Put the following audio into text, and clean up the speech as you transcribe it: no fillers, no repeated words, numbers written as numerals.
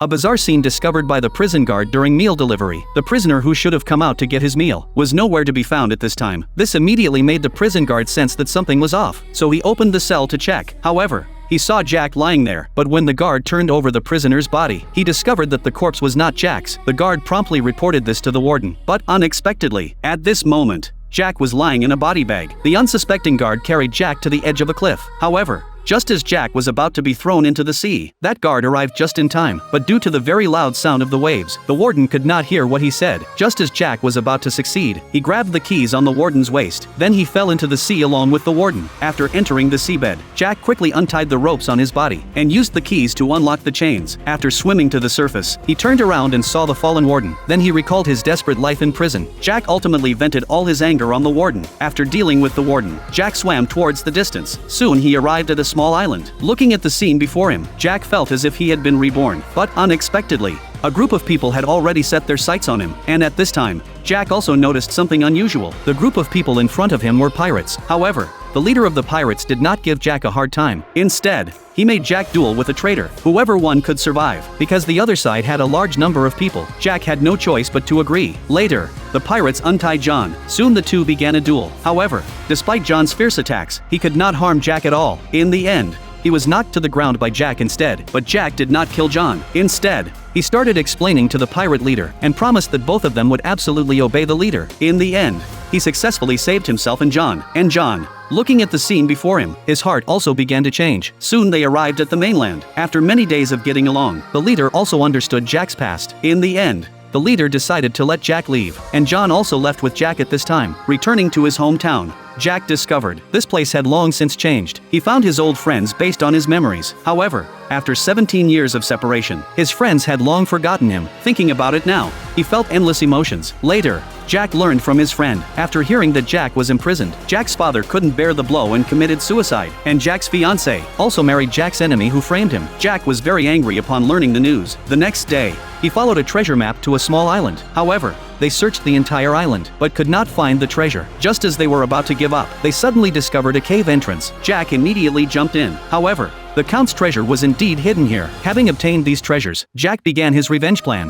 A bizarre scene discovered by the prison guard during meal delivery. The prisoner who should have come out to get his meal was nowhere to be found at this time. This immediately made the prison guard sense that something was off, so he opened the cell to check. However, he saw Jack lying there, but when the guard turned over the prisoner's body, he discovered that the corpse was not Jack's. The guard promptly reported this to the warden, but unexpectedly, at this moment, Jack was lying in a body bag. The unsuspecting guard carried Jack to the edge of a cliff. However, just as Jack was about to be thrown into the sea, that guard arrived just in time, but due to the very loud sound of the waves, the warden could not hear what he said. Just as Jack was about to succeed, he grabbed the keys on the warden's waist. Then he fell into the sea along with the warden. After entering the seabed, Jack quickly untied the ropes on his body and used the keys to unlock the chains. After swimming to the surface, he turned around and saw the fallen warden. Then he recalled his desperate life in prison. Jack ultimately vented all his anger on the warden. After dealing with the warden, Jack swam towards the distance. Soon he arrived at a small island. Looking at the scene before him, Jack felt as if he had been reborn. But unexpectedly, a group of people had already set their sights on him, and at this time, Jack also noticed something unusual. The group of people in front of him were pirates. However, the leader of the pirates did not give Jack a hard time. Instead, he made Jack duel with a traitor. Whoever won could survive. Because the other side had a large number of people, Jack had no choice but to agree. Later, the pirates untied John. Soon the two began a duel. However, despite John's fierce attacks, he could not harm Jack at all. In the end, he was knocked to the ground by Jack instead, but Jack did not kill John. Instead, he started explaining to the pirate leader and promised that both of them would absolutely obey the leader. In the end, he successfully saved himself and John. Looking at the scene before him, his heart also began to change. Soon they arrived at the mainland. After many days of getting along, the leader also understood Jack's past. In the end, the leader decided to let Jack leave, and John also left with Jack at this time. Returning to his hometown, Jack discovered this place had long since changed. He found his old friends based on his memories. However, after 17 years of separation, his friends had long forgotten him. Thinking about it now, he felt endless emotions. Later, Jack learned from his friend. After hearing that Jack was imprisoned, Jack's father couldn't bear the blow and committed suicide. And Jack's fiancée also married Jack's enemy who framed him. Jack was very angry upon learning the news. The next day, he followed a treasure map to a small island. However, they searched the entire island, but could not find the treasure. Just as they were about to give up, they suddenly discovered a cave entrance. Jack immediately jumped in. However, the Count's treasure was indeed hidden here. Having obtained these treasures, Jack began his revenge plan.